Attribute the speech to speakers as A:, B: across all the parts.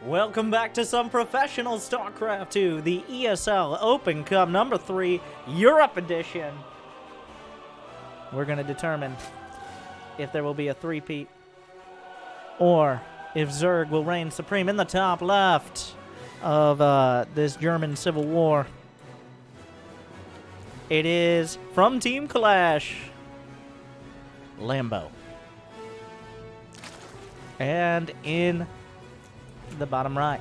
A: Welcome back to some professional Starcraft 2, the ESL Open Cup number 3 Europe Edition. We're going to determine if there will be a three-peat or if Zerg will reign supreme in the top left of this German Civil War. It is from Team Clash, Lambo. And in the bottom right,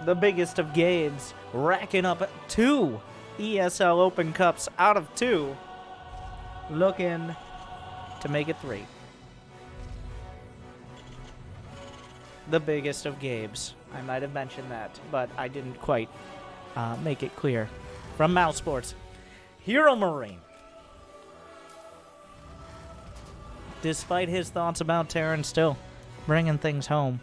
A: the biggest of Gabes, racking up 2 ESL Open Cups out of 2, looking to make it 3. The biggest of Gabes. I might have mentioned that, but I didn't quite make it clear. From Mouse Sports, Heromarine. Despite his thoughts about Terran, still bringing things home.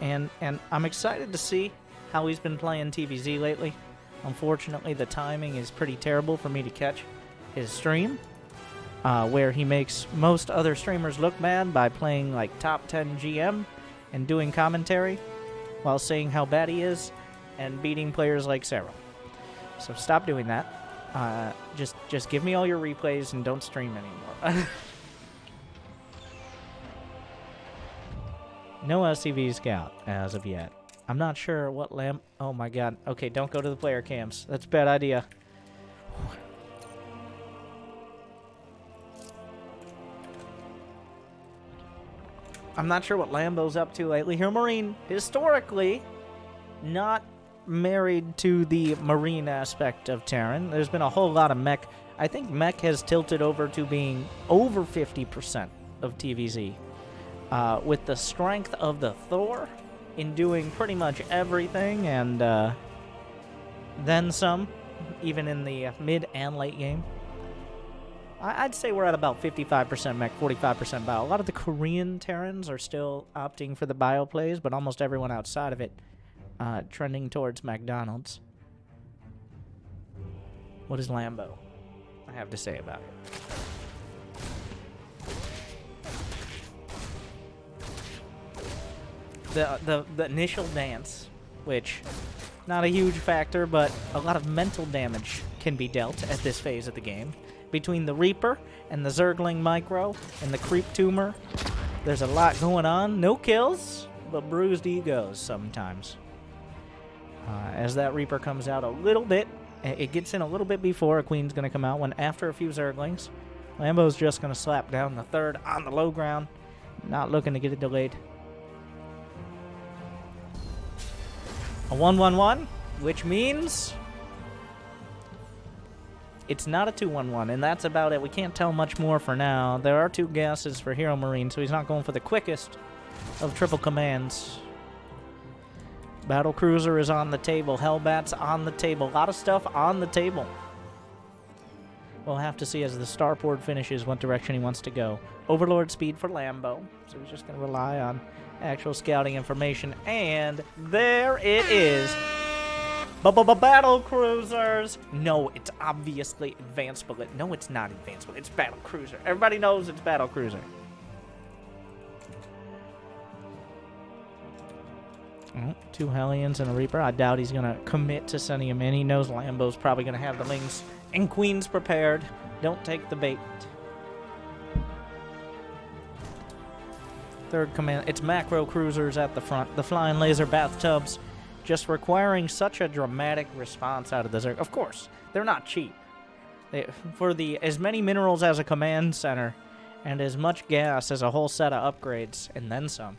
A: And I'm excited to see how he's been playing TVZ lately. Unfortunately, the timing is pretty terrible for me to catch his stream, where he makes most other streamers look bad by playing like top 10 GM and doing commentary while saying how bad he is and beating players like Sarah. So stop doing that. Just give me all your replays and don't stream anymore. No SCV scout as of yet. I'm not sure what Oh my god. Okay, don't go to the player cams. That's a bad idea. I'm not sure what Lambo's up to lately. Heromarine, historically, not married to the marine aspect of Terran. There's been a whole lot of mech. I think mech has tilted over to being over 50% of TVZ. With the strength of the Thor in doing pretty much everything and then some, even in the mid and late game. I'd say we're at about 55% mech, 45% bio. A lot of the Korean Terrans are still opting for the bio plays, but almost everyone outside of it trending towards McDonald's. What does Lambo have to say about it? The initial dance, which not a huge factor, but a lot of mental damage can be dealt at this phase of the game. Between the Reaper and the Zergling Micro and the Creep Tumor, there's a lot going on. No kills, but bruised egos sometimes. As that Reaper comes out a little bit, it gets in a little bit before a Queen's going to come out, when after a few Zerglings, Lambo's just going to slap down the third on the low ground, not looking to get it delayed. A 1-1-1, which means it's not a 2-1-1, and that's about it. We can't tell much more for now. There are 2 gases for Heromarine, so he's not going for the quickest of triple commands. Battlecruiser is on the table. Hellbat's on the table. A lot of stuff on the table. We'll have to see as the starport finishes what direction he wants to go. Overlord speed for Lambo, so he's just going to rely on actual scouting information, and there it is. Battlecruisers. No, it's obviously advanced bullet. No, it's not advanced bullet. It's battlecruiser. Everybody knows it's battlecruiser. Oh, 2 Hellions and a Reaper. I doubt he's going to commit to sending him in. He knows Lambo's probably going to have the Lings and Queens prepared. Don't take the bait. Third command, it's macro cruisers at the front. The flying laser bathtubs just requiring such a dramatic response out of the Zerg. Of course, they're not cheap. For as many minerals as a command center and as much gas as a whole set of upgrades and then some.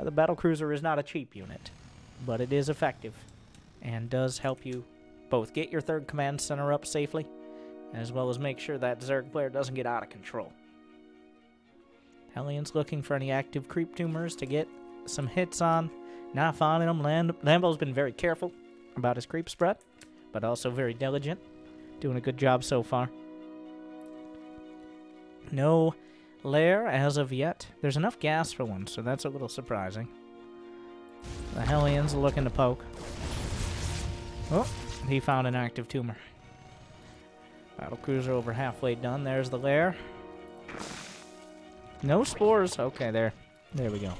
A: The battlecruiser is not a cheap unit, but it is effective and does help you both get your third command center up safely, as well as make sure that Zerg player doesn't get out of control. Hellions looking for any active creep tumors to get some hits on. Not finding them. Lambo's been very careful about his creep spread, but also very diligent. Doing a good job so far. No lair as of yet. There's enough gas for one, so that's a little surprising. The Hellions looking to poke. Oh, he found an active tumor. Battlecruiser over halfway done. There's the lair. No spores. Okay, there we go.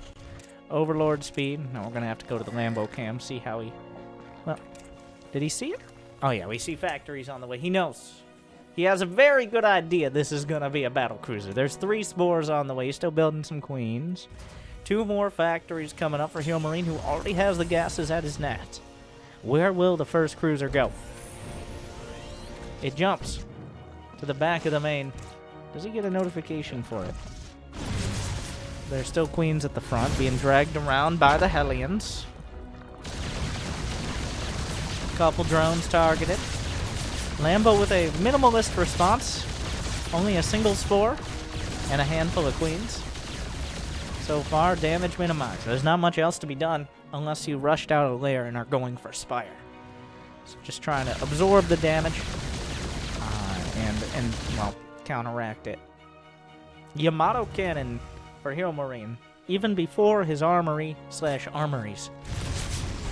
A: Overlord speed. Now we're going to have to go to the Lambo cam, see how he... Well, did he see it? Oh, yeah, we see factories on the way. He knows. He has a very good idea this is going to be a battlecruiser. There's 3 spores on the way. He's still building some queens. 2 more factories coming up for Heromarine, who already has the gases at his net. Where will the first cruiser go? It jumps to the back of the main. Does he get a notification for it? There's still queens at the front, being dragged around by the Hellions. Couple drones targeted. Lambo with a minimalist response. Only a single spore and a handful of queens. So far, damage minimized. There's not much else to be done unless you rushed out a lair and are going for Spire. So just trying to absorb the damage and well, counteract it. Yamato cannon for Heromarine, even before his armory/armories.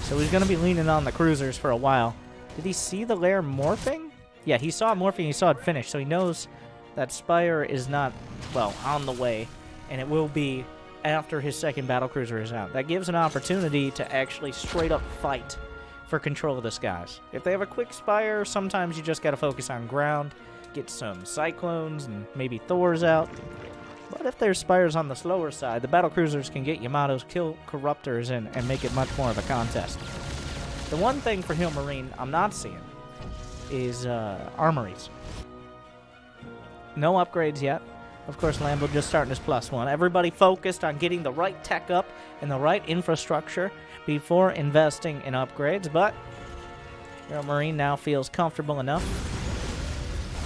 A: So he's going to be leaning on the cruisers for a while. Did he see the lair morphing? Yeah, he saw it morphing, he saw it finish, so he knows that Spire is not, well, on the way, and it will be after his second battlecruiser is out. That gives an opportunity to actually straight up fight for control of the skies. If they have a quick Spire, sometimes you just got to focus on ground, get some Cyclones and maybe Thors out. But if there's Spires on the slower side, the battlecruisers can get Yamatos, kill Corruptors, and make it much more of a contest. The one thing for Heromarine I'm not seeing is armories. No upgrades yet. Of course, Lambo just starting his +1. Everybody focused on getting the right tech up and the right infrastructure before investing in upgrades, but Heromarine now feels comfortable enough.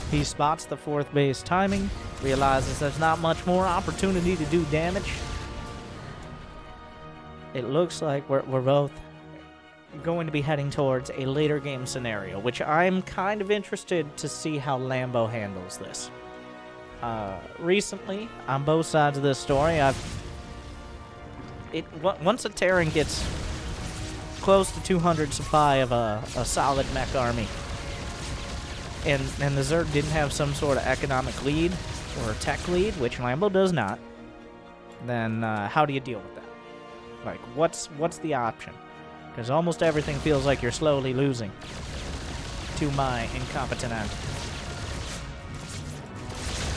A: He spots the 4th base timing, realizes there's not much more opportunity to do damage. It looks like we're both going to be heading towards a later game scenario, which I'm kind of interested to see how Lambo handles this. Recently, on both sides of this story, once a Terran gets close to 200 supply of a solid mech army, and the Zerg didn't have some sort of economic lead or tech lead, which Lambo does not, then how do you deal with that? Like, what's the option? Because almost everything feels like you're slowly losing to my incompetent end.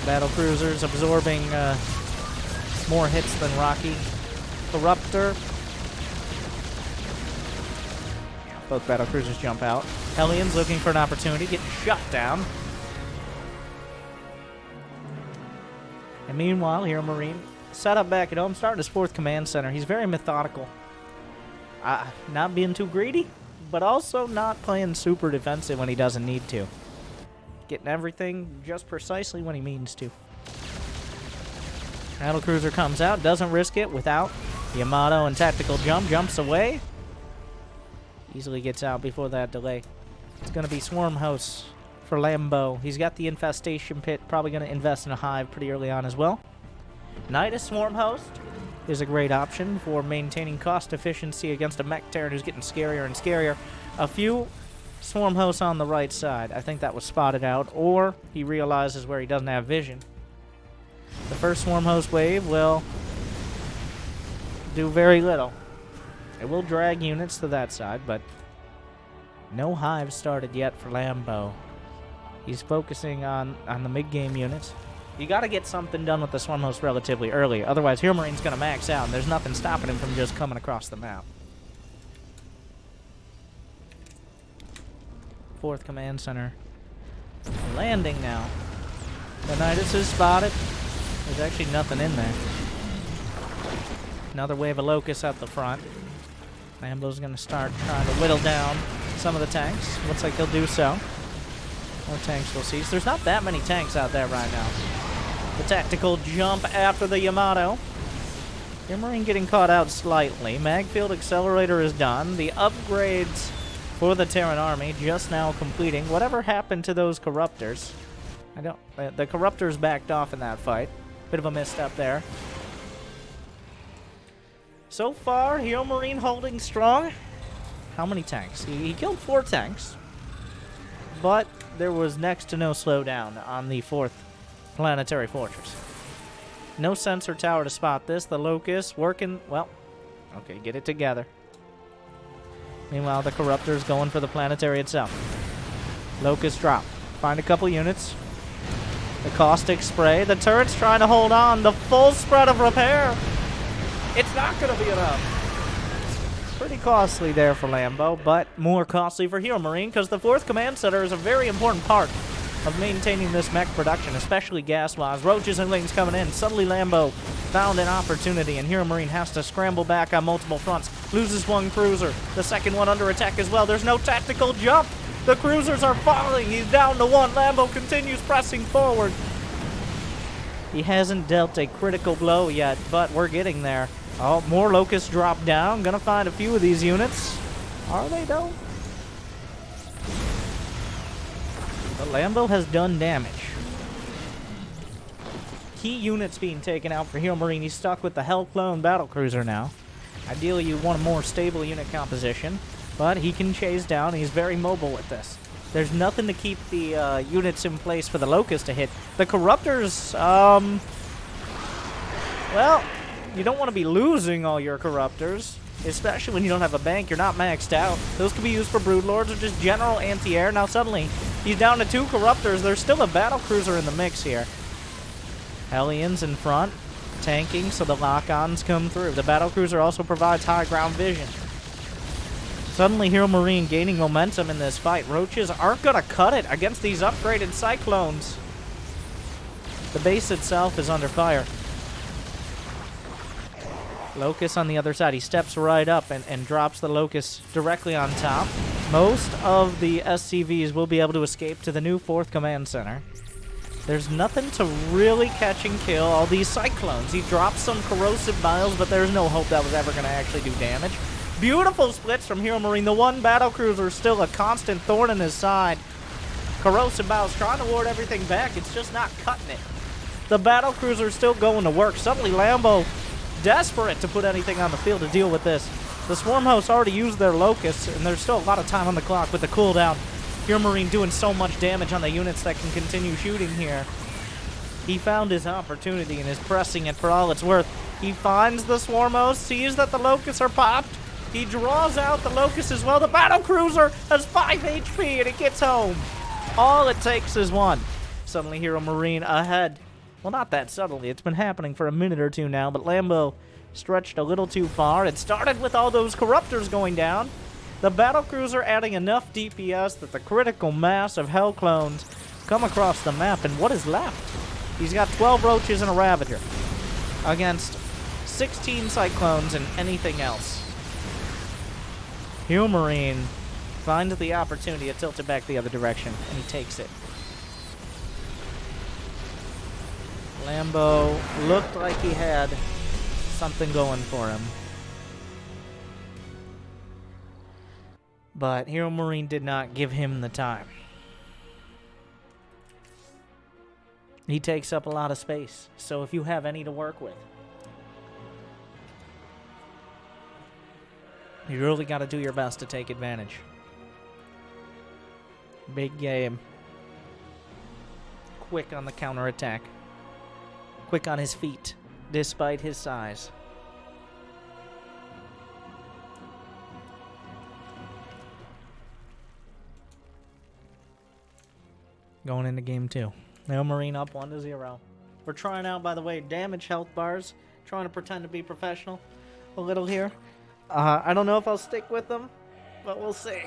A: Battlecruisers absorbing more hits than Rocky. Corruptor. Both battlecruisers jump out. Hellions looking for an opportunity, getting shut down. And meanwhile, Heromarine set up back at home, starting his 4th command center. He's very methodical. Not being too greedy, but also not playing super defensive when he doesn't need to. Getting everything just precisely when he means to. Battlecruiser comes out, doesn't risk it without Yamato and tactical jumps away. Easily gets out before that delay. It's going to be swarm hosts for Lambo. He's got the infestation pit, probably going to invest in a hive pretty early on as well. Nidus swarm host is a great option for maintaining cost efficiency against a mech Terran who's getting scarier and scarier. A few swarm hosts on the right side. I think that was spotted out, or he realizes where he doesn't have vision. The first swarm host wave will do very little. It will drag units to that side, but no hive started yet for Lambo. He's focusing on the mid-game units. You got to get something done with the swarm host relatively early, otherwise Heromarine going to max out, and there's nothing stopping him from just coming across the map. 4th command center landing now. The Nidus is spotted. There's actually nothing in there. Another wave of locusts at the front. Lambo's going to start trying to whittle down some of the tanks. Looks like he'll do so. More tanks we'll see. So there's not that many tanks out there right now. The tactical jump after the Yamato. Heromarine getting caught out slightly. Magfield accelerator is done. The upgrades for the Terran army just now completing. Whatever happened to those Corruptors? The Corruptors backed off in that fight. Bit of a misstep there. So far, Heromarine holding strong. How many tanks? He killed 4 tanks. But there was next to no slowdown on the 4th planetary fortress. No sensor tower to spot this. The Locust working, well, Okay, get it together. Meanwhile, the Corruptor's going for the planetary itself. Locust drop. Find a couple units. The caustic spray. The turret's trying to hold on. The full spread of repair. It's not going to be enough. Pretty costly there for Lambo, but more costly for Heromarine because the 4th Command Center is a very important part of maintaining this mech production, especially gas-wise. Roaches and Lings coming in. Suddenly Lambo found an opportunity, and Heromarine has to scramble back on multiple fronts. Loses one cruiser. The second one under attack as well. There's no tactical jump. The cruisers are falling. He's down to 1. Lambo continues pressing forward. He hasn't dealt a critical blow yet, but we're getting there. Oh, more Locusts drop down. Gonna find a few of these units. Are they, though? But Lambo has done damage. Key units being taken out for Heromarine. He's stuck with the Hellclone battlecruiser now. Ideally, you want a more stable unit composition, but he can chase down. He's very mobile with this. There's nothing to keep the units in place for the Locust to hit. The Corruptors, well, you don't want to be losing all your Corruptors, especially when you don't have a bank. You're not maxed out. Those can be used for Broodlords or just general anti-air. Now suddenly, he's down to 2 Corruptors. There's still a battlecruiser in the mix here. Hellions in front, tanking so the lock-ons come through. The battlecruiser also provides high ground vision. Suddenly, Heromarine gaining momentum in this fight. Roaches aren't going to cut it against these upgraded Cyclones. The base itself is under fire. Locust on the other side. He steps right up and drops the Locust directly on top. Most of the SCVs will be able to escape to the new 4th Command Center. There's nothing to really catch and kill all these Cyclones. He drops some corrosive miles, but there's no hope that was ever going to actually do damage. Beautiful splits from Heromarine. The 1 battlecruiser is still a constant thorn in his side. Corrosive miles trying to ward everything back. It's just not cutting it. The battlecruiser is still going to work. Suddenly, Lambo desperate to put anything on the field to deal with this. The Swarm hosts already used their Locusts, and there's still a lot of time on the clock with the cooldown. Heromarine doing so much damage on the units that can continue shooting here. He found his opportunity and is pressing it for all it's worth. He finds the Swarm host, sees that the Locusts are popped. He draws out the Locust as well. The battlecruiser has 5 HP and it gets home. All it takes is 1. Suddenly Heromarine ahead. Well, not that subtly. It's been happening for a minute or two now, but Lambo stretched a little too far. It started with all those Corruptors going down. The battlecruiser adding enough DPS that the critical mass of Hellclones come across the map. And what is left? He's got 12 Roaches and a Ravager against 16 Cyclones and anything else. Heromarine finds the opportunity to tilt it back the other direction, and he takes it. Lambo looked like he had something going for him. But Heromarine did not give him the time. He takes up a lot of space, so if you have any to work with, you really got to do your best to take advantage. Big game. Quick on the counterattack. Quick on his feet, despite his size. Going into game 2. Heromarine up 1-0. We're trying out, by the way, damage health bars. Trying to pretend to be professional a little here. I don't know if I'll stick with them, but we'll see.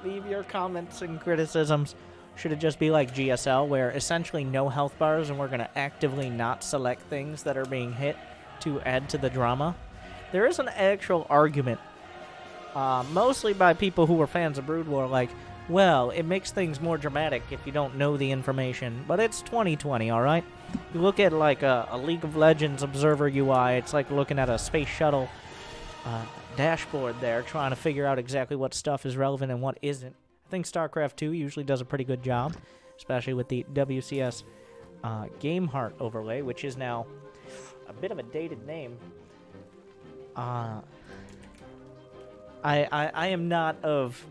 A: Leave your comments and criticisms. Should it just be like GSL, where essentially no health bars and we're going to actively not select things that are being hit to add to the drama? There is an actual argument, mostly by people who are fans of Brood War, like, well, it makes things more dramatic if you don't know the information, but it's 2020, alright? You look at like a League of Legends observer UI, it's like looking at a space shuttle dashboard there, trying to figure out exactly what stuff is relevant and what isn't. I think Starcraft 2 usually does a pretty good job, especially with the WCS Game Heart overlay, which is now a bit of a dated name. I am not of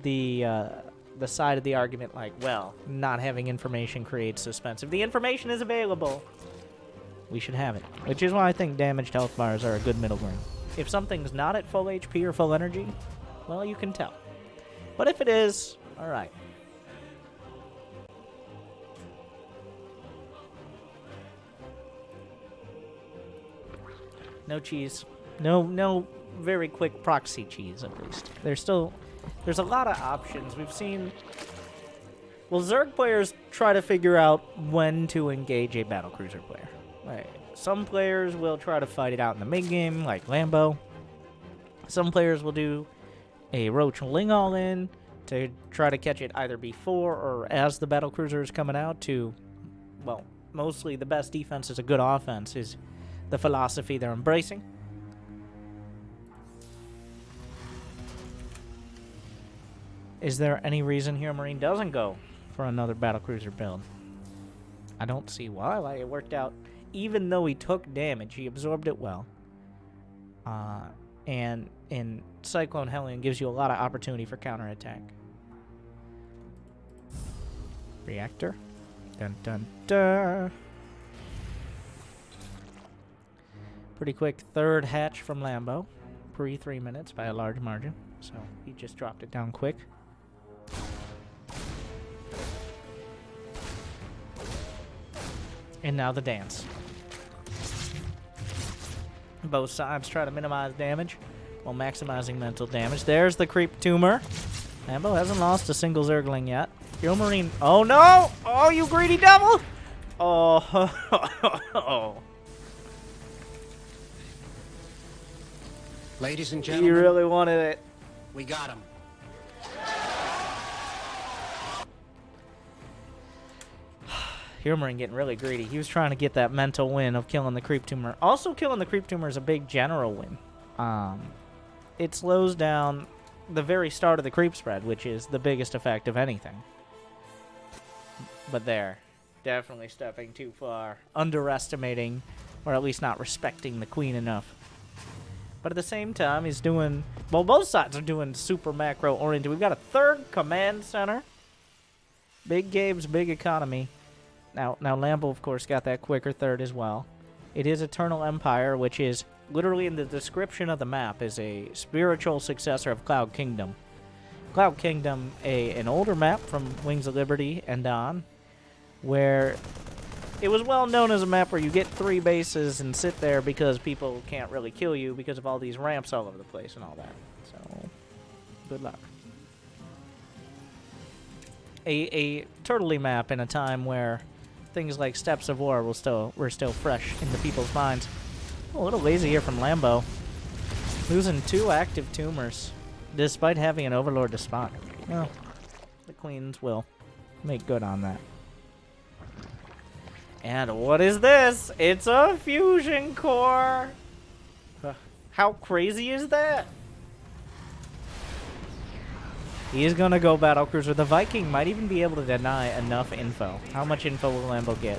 A: the side of the argument like, well, not having information creates suspense. If the information is available, we should have it. Which is why I think damaged health bars are a good middle ground. If something's not at full HP or full energy, well, you can tell. But if it is, alright. No cheese. No very quick proxy cheese, at least. There's a lot of options. We've seen... Well, Zerg players try to figure out when to engage a battlecruiser player. Right. Some players will try to fight it out in the mid-game, like Lambo. Some players will do a Roach Ling all-in to try to catch it either before or as the battlecruiser is coming out to... Well, mostly the best defense is a good offense is the philosophy they're embracing. Is there any reason Heromarine doesn't go for another battlecruiser build? I don't see why. Like, it worked out. Even though he took damage, he absorbed it well. And in Cyclone Hellion gives you a lot of opportunity for counterattack. Reactor. Dun dun dun. Pretty quick third hatch from Lambo. Pre 3 minutes by a large margin. So he just dropped it down quick. And now the dance. Both sides try to minimize damage while maximizing mental damage. There's the creep tumor. Lambo hasn't lost a single Zergling yet. Heromarine. Oh no! Oh, you greedy devil! Oh.
B: Ladies and gentlemen,
A: You really wanted it.
B: we got him.
A: Heromarine getting really greedy. He was trying to get that mental win of killing the creep tumor. Also, killing the creep tumor is a big general win. It slows down the very start of the creep spread, which is the biggest effect of anything. But there, definitely stepping too far, underestimating, or at least not respecting the queen enough. But at the same time, he's doing... Well, both sides are doing super macro-oriented. We've got a third command center. Big Gabes, big economy. Now Lambo, of course, got that quicker third as well. It is Eternal Empire, which is literally in the description of the map, is a spiritual successor of Cloud Kingdom. Cloud Kingdom, an older map from Wings of Liberty and on, where it was well known as a map where you get 3 bases and sit there because people can't really kill you because of all these ramps all over the place and all that. So, good luck. A turtley map in a time where things like Steps of War were still fresh into people's minds. A little lazy here from Lambo. Losing 2 active tumors, despite having an Overlord to spot. Well, the Queens will make good on that. And what is this? It's a fusion core! How crazy is that? He is going to go battlecruiser. The Viking might even be able to deny enough info. How much info will Lambo get?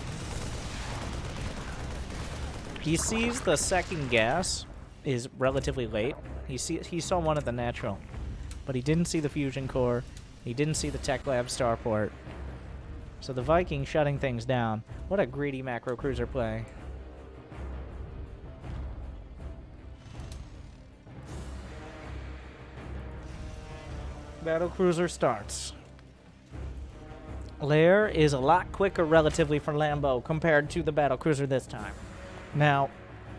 A: He sees the second gas is relatively late. He saw one at the natural. But he didn't see the fusion core. He didn't see the tech lab starport. So the Viking shutting things down. What a greedy macro cruiser play. Battlecruiser starts. Lair is a lot quicker relatively for Lambo compared to the battlecruiser this time. Now,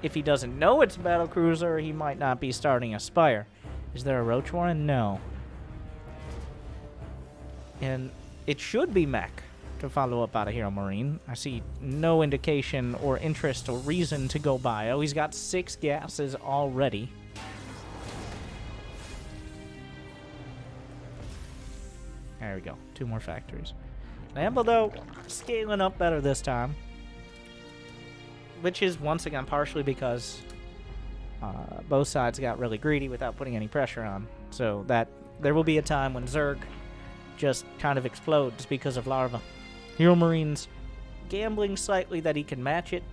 A: if he doesn't know it's a battlecruiser, he might not be starting a Spire. Is there a Roach Warren? No. And it should be mech to follow up out of Heromarine. I see no indication or interest or reason to go bio. He's got 6 gases already. There we go. 2 more factories. Lambo, though, scaling up better this time. Which is, once again, partially because both sides got really greedy without putting any pressure on. So that there will be a time when Zerg just kind of explodes because of Larva. Heromarines gambling slightly that he can match it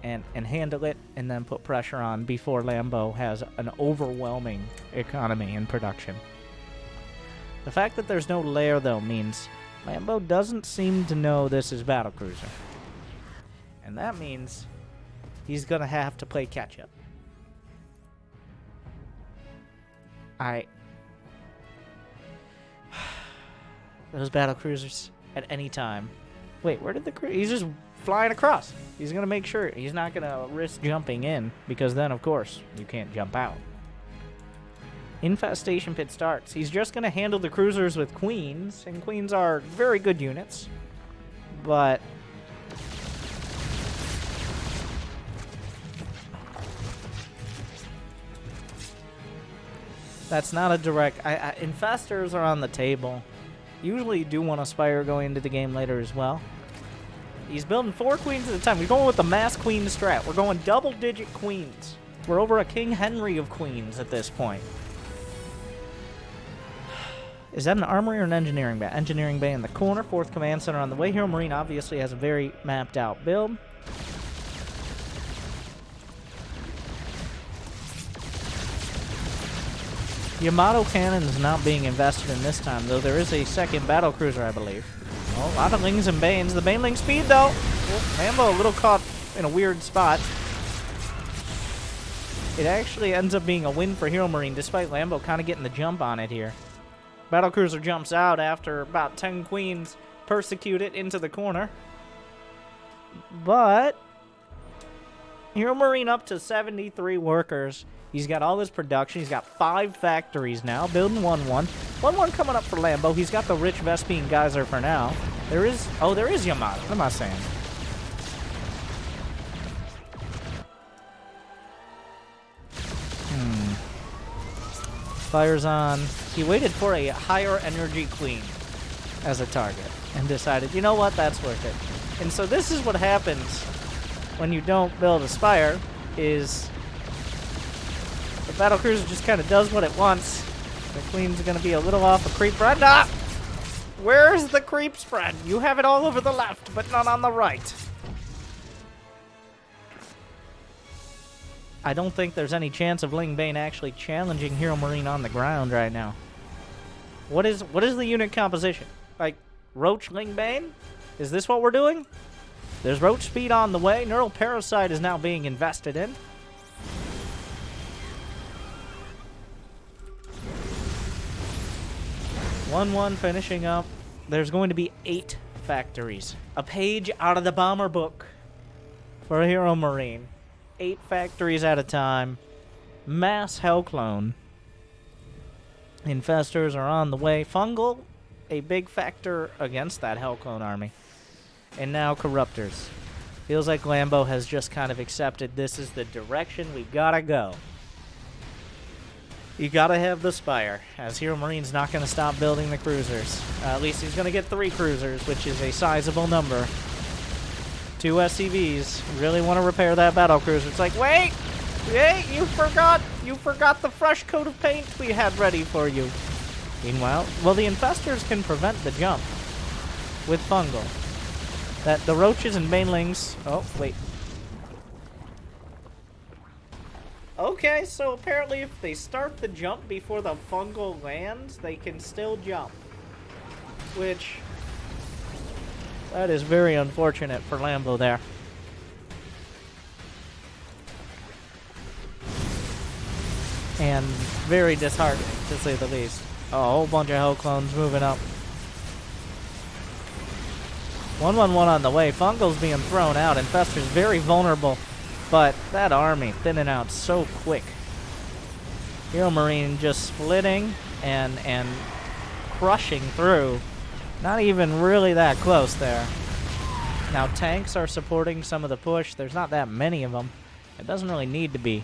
A: and handle it and then put pressure on before Lambo has an overwhelming economy in production. The fact that there's no lair, though, means Lambo doesn't seem to know this is battlecruiser. And that means he's going to have to play catch-up. Those battlecruisers at any time. Wait, where did the he's just flying across. He's gonna make sure he's not gonna risk jumping in, because then of course you can't jump out. Infestation pit starts. He's just gonna handle the cruisers with queens, and queens are very good units, but that's not a direct... infestors are on the table. Usually you do want a Spire going into the game later as well. He's building 4 queens at a time. We're going with the mass queen strat. We're going double-digit queens. We're over a King Henry of queens at this point. Is that an armory or an engineering bay? Engineering bay in the corner. 4th command center on the way. Heromarine obviously has a very mapped-out build. Yamato cannon is not being invested in this time, though there is a second battlecruiser, I believe. Oh, a lot of Lings and Banes. The Baneling speed, though. Oh, Lambo a little caught in a weird spot. It actually ends up being a win for Heromarine, despite Lambo kind of getting the jump on it here. Battlecruiser jumps out after about 10 queens persecute it into the corner. But Heromarine up to 73 workers. He's got all his production. He's got 5 factories now, building 1-1. 1-1 coming up for Lambo. He's got the rich Vespine Geyser for now. There is Yamato. What am I saying? Fire's on. He waited for a higher energy queen as a target and decided, you know what, that's worth it. And so this is what happens when you don't build a Spire, is the battlecruiser just kind of does what it wants. The queen's going to be a little off a creep spread. Ah! Where's the creep spread? You have it all over the left, but not on the right. I don't think there's any chance of Ling Bane actually challenging Heromarine on the ground right now. What is the unit composition? Like, Roach Ling Bane? Is this what we're doing? There's Roach speed on the way. Neural Parasite is now being invested in. One finishing up. There's going to be 8 factories. A page out of the bomber book for Heromarine. 8 factories at a time. Mass Hellclone. Infestors are on the way. Fungal, a big factor against that Hellclone army. And now Corruptors. Feels like Lambo has just kind of accepted this is the direction we gotta go. You gotta have the Spire, as Heromarine not gonna stop building the cruisers. At least he's gonna get 3 cruisers, which is a sizable number. 2 SCVs. Really want to repair that battlecruiser. It's like, wait, you forgot the fresh coat of paint we had ready for you. Meanwhile, well, the Infestors can prevent the jump with Fungal. That the Roaches and Banelings. Oh, wait. Okay, so apparently if they start the jump before the Fungal lands, they can still jump. Which, that is very unfortunate for Lambo there. And very disheartening, to say the least. Oh, a whole bunch of Hell clones moving up. 1-1-1 on the way. Fungal's being thrown out. Infestor's very vulnerable. But that army thinning out so quick. Heromarine just splitting and crushing through. Not even really that close there. Now tanks are supporting some of the push. There's not that many of them. It doesn't really need to be.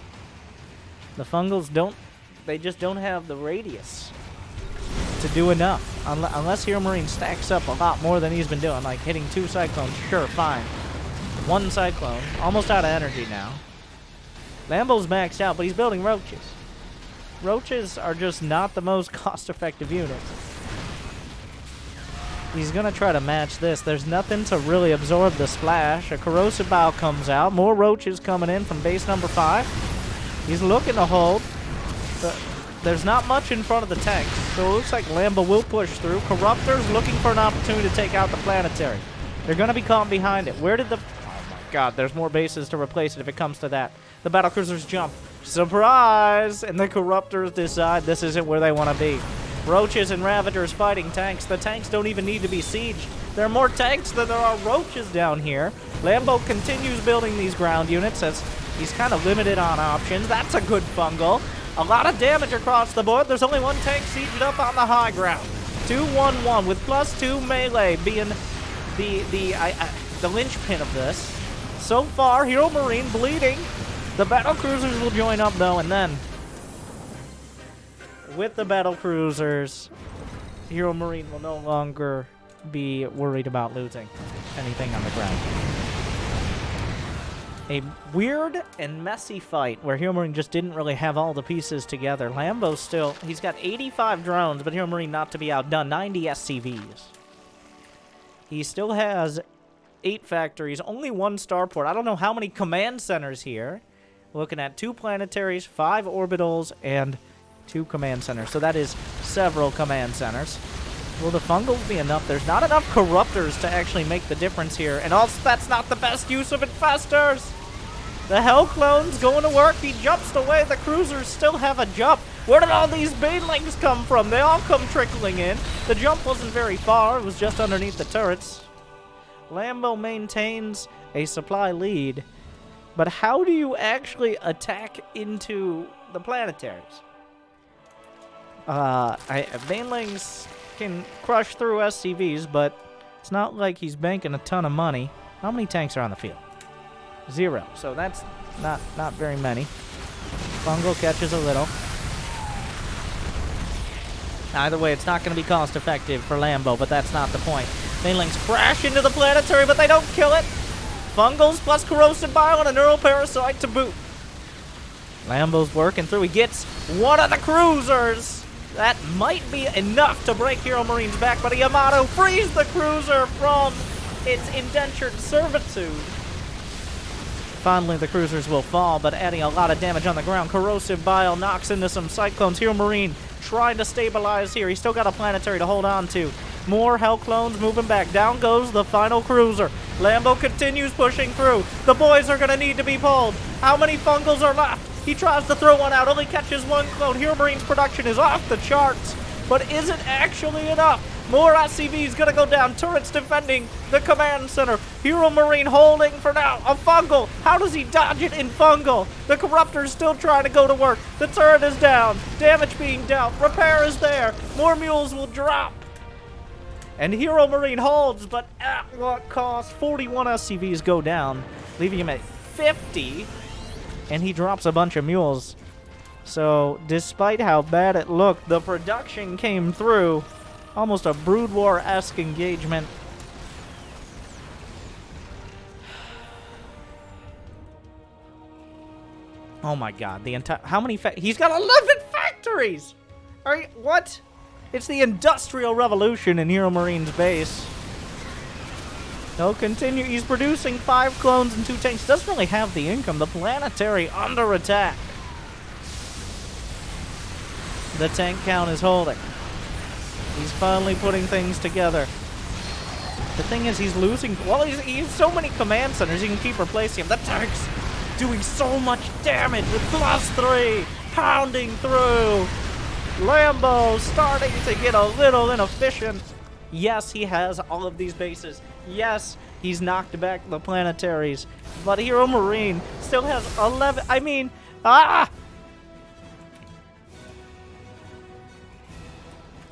A: The Fungals don't, they just don't have the radius to do enough. Unless Heromarine stacks up a lot more than he's been doing, like hitting 2 Cyclones, sure, fine. 1 Cyclone, almost out of energy now. Lambo's maxed out, but he's building Roaches. Roaches are just not the most cost-effective units. He's going to try to match this. There's nothing to really absorb the splash. A Corrosive Bow comes out. More Roaches coming in from base number 5. He's looking to hold. But there's not much in front of the tanks, so it looks like Lambo will push through. Corruptor's looking for an opportunity to take out the Planetary. They're going to be caught behind it. Where did the... Oh my God, there's more bases to replace it if it comes to that. The battlecruisers jump. Surprise! And the corruptors decide this isn't where they want to be. Roaches and Ravagers fighting tanks. The tanks don't even need to be sieged. There are more tanks than there are roaches down here. Lambo continues building these ground units as he's kind of limited on options. That's a good fungal. A lot of damage across the board. There's only one tank sieged up on the high ground. 2-1-1 with +2 melee being the linchpin of this. So far, Heromarine bleeding. The battlecruisers will join up though, and then with the battlecruisers, Heromarine will no longer be worried about losing anything on the ground. A weird and messy fight where Heromarine just didn't really have all the pieces together. Lambo still, he's got 85 drones, but Heromarine not to be outdone, 90 SCVs. He still has 8 factories, only 1 starport. I don't know how many command centers here. Looking at 2 planetaries, 5 orbitals, and 2 command centers. So that is several command centers. Will the fungals be enough? There's not enough corruptors to actually make the difference here. And also, that's not the best use of infestors. The Hell Clone's going to work. He jumps away. The cruisers still have a jump. Where did all these banelings come from? They all come trickling in. The jump wasn't very far. It was just underneath the turrets. Lambo maintains a supply lead. But how do you actually attack into the planetaries? Banelings can crush through SCVs, but it's not like he's banking a ton of money. How many tanks are on the field? 0. So that's not very many. Fungal catches a little. Either way, it's not going to be cost effective for Lambo, but that's not the point. Banelings crash into the planetary, but they don't kill it. Fungals plus corrosive bile and a neural parasite to boot. Lambo's working through. He gets one of the cruisers. That might be enough to break Heromarine's back, but Yamato frees the cruiser from its indentured servitude. Finally, the cruisers will fall, but adding a lot of damage on the ground. Corrosive bile knocks into some cyclones. Heromarine trying to stabilize here. He's still got a planetary to hold on to. More Hell Clones moving back. Down goes the final cruiser. Lambo continues pushing through. The boys are going to need to be pulled. How many fungals are left? He tries to throw one out, only catches 1 clone. Heromarine's production is off the charts, but isn't actually enough. More SCVs gonna go down. Turrets defending the command center. Heromarine holding for now. A fungal. How does he dodge it in fungal? The corruptor's still trying to go to work. The turret is down. Damage being dealt. Repair is there. More mules will drop. And Heromarine holds, but at what cost? 41 SCVs go down, leaving him at 50. And he drops a bunch of mules. So, despite how bad it looked, the production came through. Almost a Brood War-esque engagement. Oh my god, the entire... How many he's got 11 factories! Are you... What? It's the Industrial Revolution in Heromarine's base. He'll continue. He's producing 5 clones and 2 tanks. Doesn't really have the income. The planetary under attack. The tank count is holding. He's finally putting things together. The thing is, he's losing... Well, he's so many command centers, he can keep replacing them. The tank's doing so much damage with +3. Pounding through. Lambo starting to get a little inefficient. Yes, he has all of these bases. Yes, he's knocked back the planetaries. But Heromarine still has 11... I mean...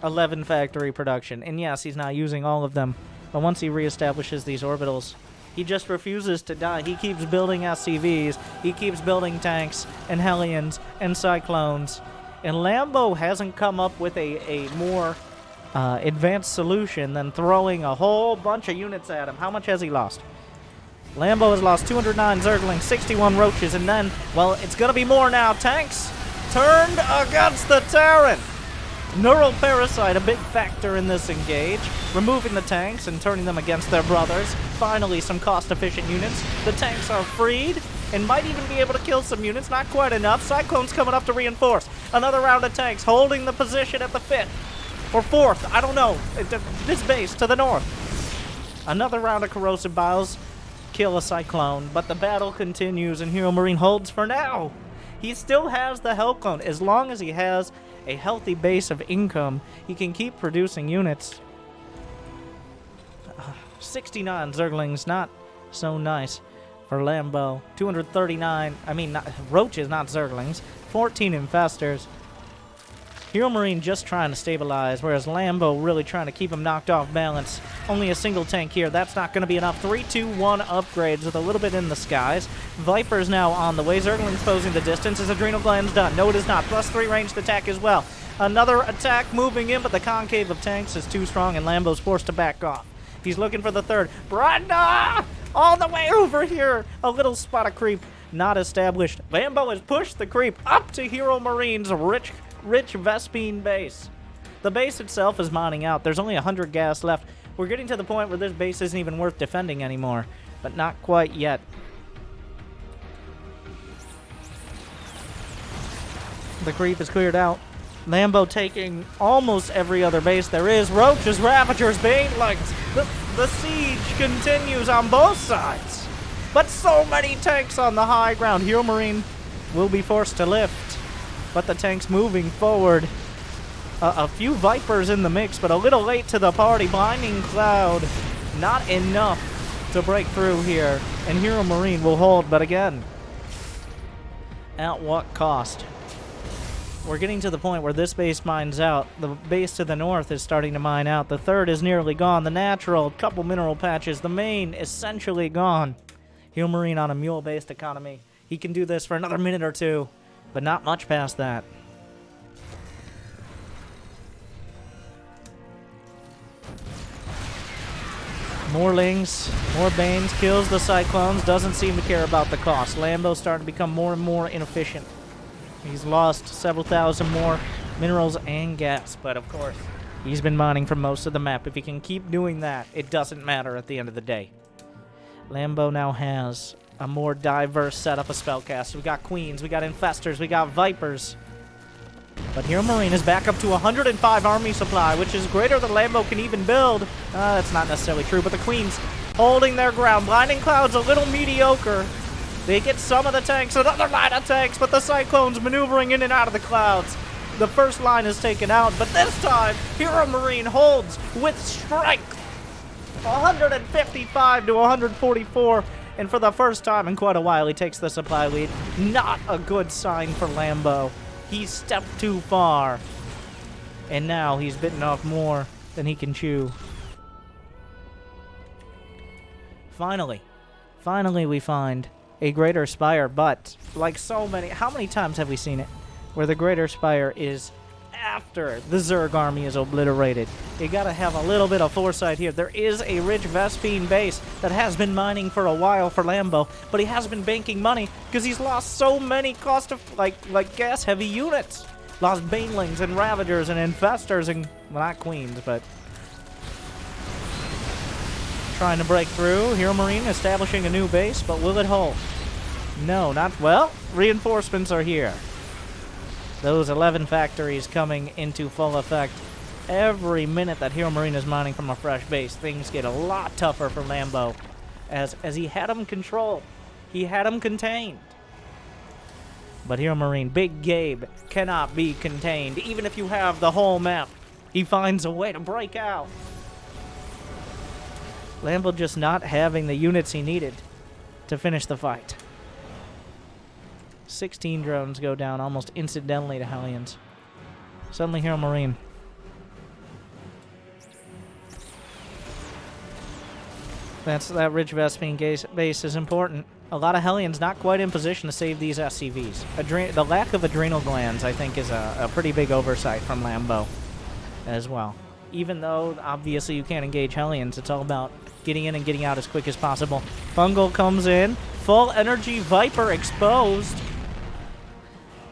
A: 11 factory production. And yes, he's not using all of them. But once he reestablishes these orbitals, he just refuses to die. He keeps building SCVs. He keeps building tanks and Hellions and Cyclones. And Lambo hasn't come up with a more... advanced solution than throwing a whole bunch of units at him. How much has he lost? Lambo has lost 209 Zerglings, 61 Roaches, and then, well, it's going to be more now. Tanks turned against the Terran. Neural Parasite, a big factor in this engage, removing the tanks and turning them against their brothers. Finally, some cost-efficient units. The tanks are freed and might even be able to kill some units. Not quite enough. Cyclone's coming up to reinforce. Another round of tanks holding the position at the 5th. Or 4th, I don't know. This base to the north. Another round of corrosive biles kill a Cyclone, but the battle continues and Heromarine holds for now. He still has the Hell Clone. As long as he has a healthy base of income, he can keep producing units. 69 Zerglings, not so nice for Lambo. 239, Roaches, not Zerglings. 14 Infestors. Heromarine just trying to stabilize, whereas Lambo really trying to keep him knocked off balance. Only a single tank here. That's not going to be enough. 3, 2, 1 upgrades with a little bit in the skies. Viper's now on the way. Zerglings closing the distance. Is Adrenal Gland's done? No, it is not. +3 ranged attack as well. Another attack moving in, but the concave of tanks is too strong, and Lambo's forced to back off. He's looking for the third. Brenda! All the way over here. A little spot of creep not established. Lambo has pushed the creep up to Heromarines' rich Vespine base. The base itself is mining out. There's only 100 gas left. We're getting to the point where this base isn't even worth defending anymore, but not quite yet. The creep is cleared out. Lambo taking almost every other base there is. Roaches, Ravagers, Banelings. The siege continues on both sides. But so many tanks on the high ground. Heromarine will be forced to lift. But the tank's moving forward. A few Vipers in the mix, but a little late to the party. Blinding Cloud, not enough to break through here. And Heromarine will hold, but again, at what cost? We're getting to the point where this base mines out. The base to the north is starting to mine out. The third is nearly gone. The natural, couple mineral patches. The main, essentially gone. Heromarine on a mule-based economy. He can do this for another minute or two, but not much past that. More Lings, more Banes, kills the Cyclones, doesn't seem to care about the cost. Lambo's starting to become more and more inefficient. He's lost several thousand more minerals and gas, but of course, he's been mining for most of the map. If he can keep doing that, it doesn't matter at the end of the day. Lambo now has a more diverse setup of spellcasts. We got Queens, we got Infestors, we got Vipers. But Heromarine is back up to 105 army supply, which is greater than Lambo can even build. That's not necessarily true, but the Queens holding their ground. Blinding Cloud's a little mediocre. They get some of the tanks, another line of tanks, but the Cyclones maneuvering in and out of the clouds. The first line is taken out, but this time, Heromarine holds with strength. 155 to 144, and for the first time in quite a while, he takes the supply lead. Not a good sign for Lambo. He stepped too far, and now he's bitten off more than he can chew. Finally we find a Greater Spire, but like so many, how many times have we seen it where the Greater Spire is after the Zerg army is obliterated? You gotta have a little bit of foresight here. There is a rich Vespine base that has been mining for a while for Lambo, but he has been banking money because he's lost so many cost of like gas heavy units. Lost Banelings and Ravagers and Infestors and, well, not Queens, but trying to break through. Heromarine establishing a new base, but will it hold? No, not well. Reinforcements are here. Those 11 factories coming into full effect. Every minute that Heromarine is mining from a fresh base, things get a lot tougher for Lambo. As he had him controlled. He had him contained. But Heromarine, Big Gabe, cannot be contained. Even if you have the whole map, he finds a way to break out. Lambo just not having the units he needed to finish the fight. 16 drones go down almost incidentally to Hellions. Suddenly Heromarine. That rich Vespine base is important. A lot of Hellions not quite in position to save these SCVs. The lack of adrenal glands, I think, is a pretty big oversight from Lambo as well. Even though, obviously, you can't engage Hellions, it's all about getting in and getting out as quick as possible. Fungal comes in. Full energy Viper exposed.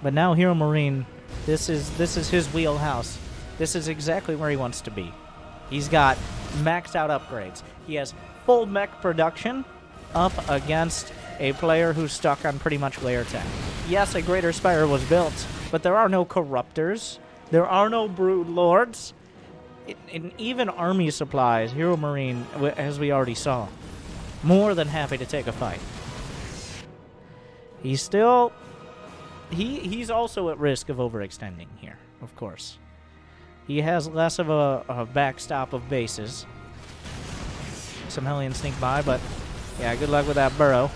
A: But now Heromarine, this is his wheelhouse. This is exactly where he wants to be. He's got maxed out upgrades. He has full mech production up against a player who's stuck on pretty much layer 10. Yes, a Greater Spire was built, but there are no Corruptors. There are no Brood Lords. And even army supplies, Heromarine, as we already saw, More than happy to take a fight. He's still... He's also at risk of overextending here, of course. He has less of a backstop of bases. Some Hellions sneak by, but yeah, good luck with that burrow.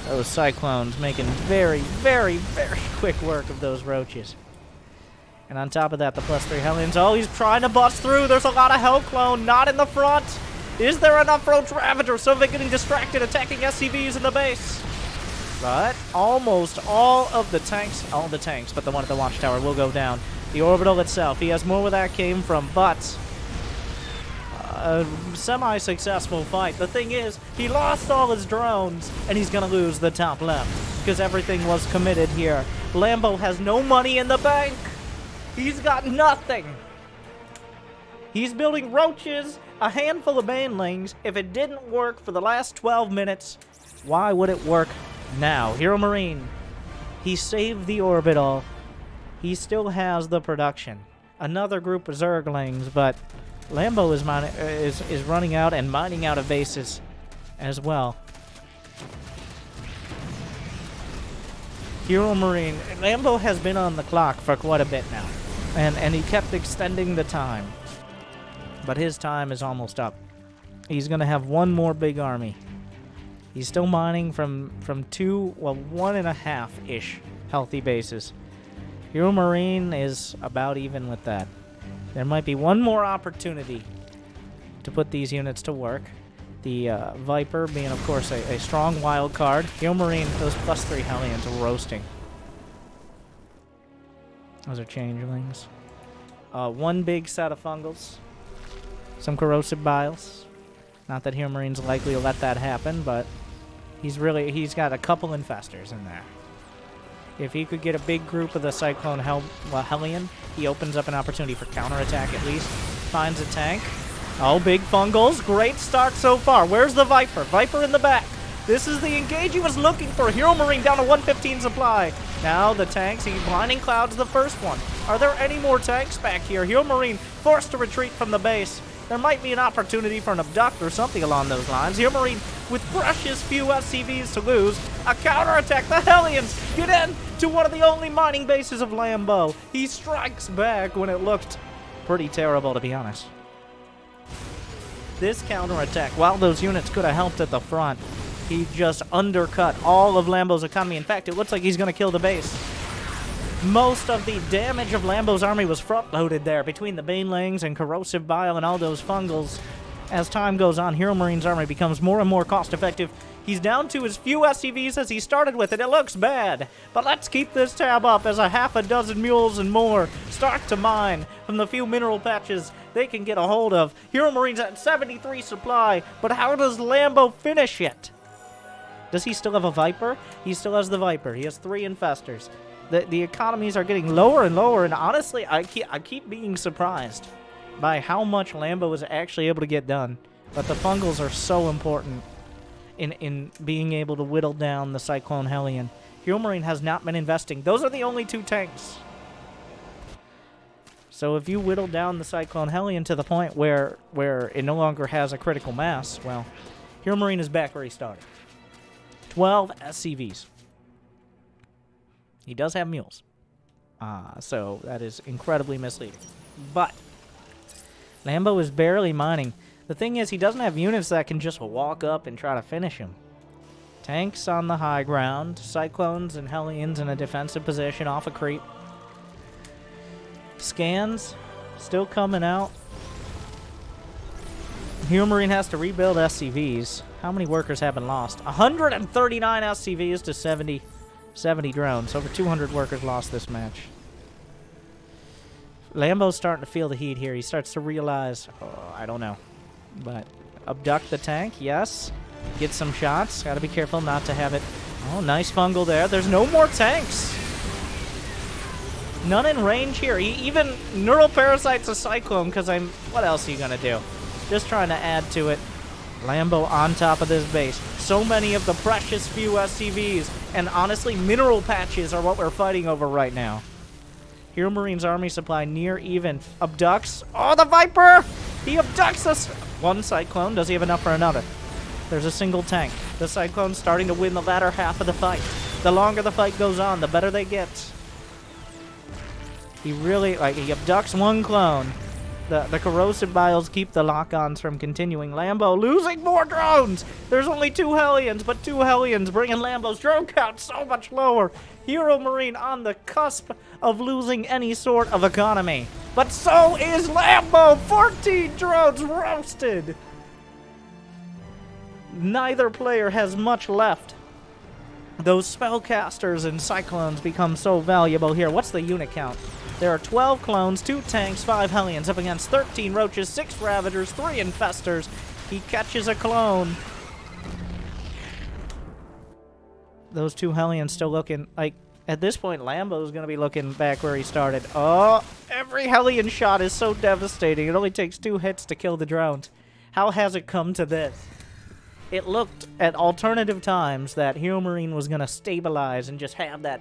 A: Those Cyclones making very, very, very quick work of those Roaches. And on top of that, the +3 Hellions. Oh, he's trying to bust through. There's a lot of Hellclone, not in the front. Is there enough Roach Ravager? So they're getting distracted, attacking SCVs in the base. But almost all the tanks, but the one at the watchtower will go down. The orbital itself, he has more where that came from, but a semi-successful fight. The thing is, he lost all his drones, and he's going to lose the top left, because everything was committed here. Lambo has no money in the bank. He's got nothing. He's building Roaches, a handful of Banelings. If it didn't work for the last 12 minutes, why would it work now? Heromarine, he saved the orbital. He still has the production. Another group of Zerglings, but Lambo is running out and mining out of bases as well. Heromarine, Lambo has been on the clock for quite a bit now, and he kept extending the time. But his time is almost up. He's going to have one more big army. He's still mining from 1.5-ish healthy bases. Heromarine is about even with that. There might be one more opportunity to put these units to work. The Viper being, of course, a strong wild card. Heromarine, those +3 Hellions roasting. Those are changelings. One big set of fungals. Some corrosive biles. Not that Heromarine's likely to let that happen, but he's got a couple infestors in there. If he could get a big group of the Cyclone Hellion, he opens up an opportunity for counterattack at least. Finds a tank. Oh, big fungals. Great start so far. Where's the Viper? Viper in the back. This is the engage he was looking for. Heromarine down to 115 supply. Now the tanks. He blinding clouds the first one. Are there any more tanks back here? Heromarine forced to retreat from the base. There might be an opportunity for an abduct or something along those lines. Heromarine with precious few SCVs to lose. A counterattack. The Hellions get in to one of the only mining bases of Lambo. He strikes back when it looked pretty terrible, to be honest. This counterattack, while those units could have helped at the front, he just undercut all of Lambo's economy. In fact, it looks like he's going to kill the base. Most of the damage of Lambo's army was front-loaded there between the Banelings and corrosive bile and all those fungals. As time goes on, Heromarines' army becomes more and more cost-effective. He's down to as few SCVs as he started with, and it looks bad. But let's keep this tab up as a half a dozen mules and more start to mine from the few mineral patches they can get a hold of. Heromarines at 73 supply, but how does Lambo finish it? Does he still have a Viper? He still has the Viper. He has 3 infestors. The economies are getting lower and lower, and honestly, I keep being surprised by how much Lambo is actually able to get done. But the fungals are so important in being able to whittle down the Cyclone Hellion. Heromarine has not been investing. Those are the only 2 tanks. So if you whittle down the Cyclone Hellion to the point where it no longer has a critical mass, well, Heromarine is back where he started. 12 SCVs. He does have mules. So that is incredibly misleading. But Lambo is barely mining. The thing is, he doesn't have units that can just walk up and try to finish him. Tanks on the high ground. Cyclones and Hellions in a defensive position off a creep. Scans still coming out. Heromarine has to rebuild SCVs. How many workers have been lost? 139 SCVs to 70 drones. Over 200 workers lost this match. Lambo's starting to feel the heat here. He starts to realize, I don't know. But abduct the tank, yes. Get some shots. Got to be careful not to have it. Oh, nice fungal there. There's no more tanks. None in range here. Even Neural Parasite's a Cyclone because what else are you going to do? Just trying to add to it. Lambo on top of this base. So many of the precious few SCVs and honestly mineral patches are what we're fighting over right now. Heromarines' army supply near even. Abducts. Oh, the Viper! He abducts us. One Cyclone. Does he have enough for another? There's a single tank. The Cyclone's starting to win the latter half of the fight. The longer the fight goes on, the better they get. He really, like, he abducts one clone. The corrosive biles keep the lock-ons from continuing. Lambo losing more drones! There's only 2 Hellions, but 2 Hellions bringing Lambo's drone count so much lower. Heromarine on the cusp of losing any sort of economy. But so is Lambo! 14 drones roasted! Neither player has much left. Those spellcasters and cyclones become so valuable here. What's the unit count? There are 12 clones, 2 tanks, 5 Hellions up against 13 roaches, 6 ravagers, 3 infestors. He catches a clone. Those 2 Hellions still looking like, at this point, Lambo's going to be looking back where he started. Oh, every Hellion shot is so devastating. It only takes 2 hits to kill the drones. How has it come to this? It looked at alternative times that Heromarine was going to stabilize and just have that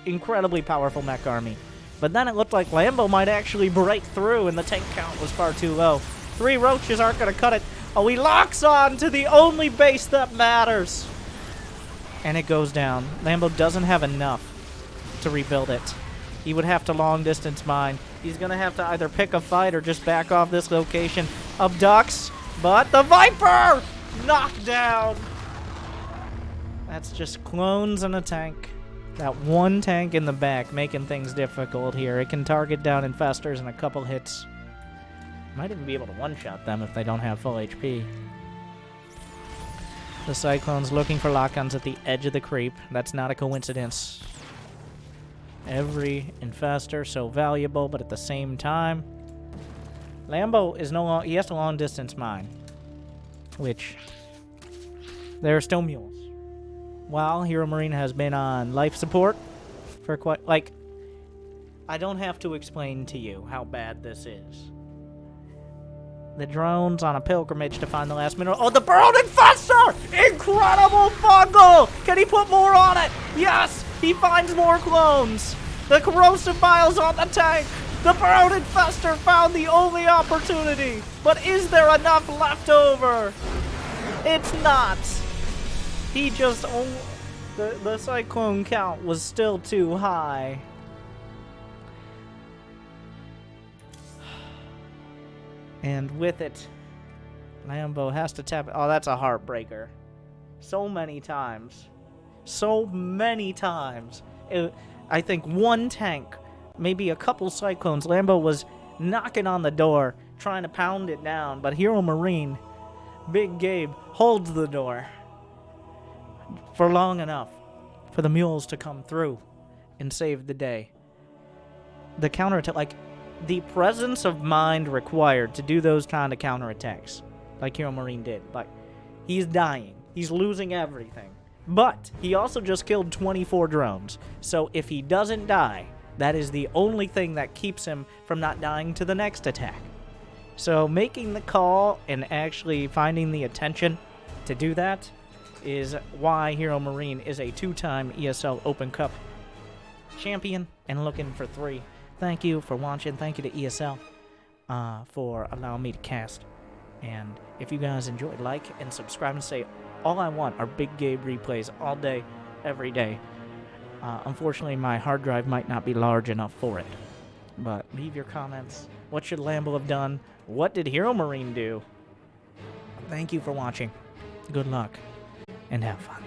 A: incredibly powerful mech army. But then it looked like Lambo might actually break through and the tank count was far too low. 3 roaches aren't going to cut it. Oh, he locks on to the only base that matters. And it goes down. Lambo doesn't have enough to rebuild it. He would have to long distance mine. He's going to have to either pick a fight or just back off this location. Abducts, but the Viper! Knocked down. That's just clones and a tank. That one tank in the back making things difficult here. It can target down infestors in a couple hits. Might even be able to one-shot them if they don't have full HP. The Cyclone's looking for lock-ons at the edge of the creep. That's not a coincidence. Every infestor so valuable, but at the same time, Lambo is no longer, he has to long distance mine, which there are still mules. While Heromarine has been on life support for quite, like, I don't have to explain to you how bad this is. The drone's on a pilgrimage to find the last mineral. Oh, the burrowed infestor! Incredible fungal! Can he put more on it? Yes! He finds more clones! The corrosive biles on the tank! The burrowed infestor found the only opportunity! But is there enough left over? It's not! He just... The cyclone count was still too high. And with it, Lambo has to tap it. Oh, that's a heartbreaker. So many times. So many times. I think one tank, maybe a couple cyclones, Lambo was knocking on the door, trying to pound it down. But Heromarine, Big Gabe, holds the door for long enough for the mules to come through and save the day. The counterattack, like, the presence of mind required to do those kind of counterattacks, like Heromarine did. Like, he's dying. He's losing everything. But he also just killed 24 drones. So if he doesn't die, that is the only thing that keeps him from not dying to the next attack. So making the call and actually finding the attention to do that is why Heromarine is a 2-time ESL Open Cup champion and looking for 3. Thank you for watching. Thank you to ESL for allowing me to cast. And if you guys enjoyed, like and subscribe and say all I want are Big Gabe replays all day, every day. Unfortunately, my hard drive might not be large enough for it. But leave your comments. What should Lambo have done? What did Heromarine do? Thank you for watching. Good luck and have fun.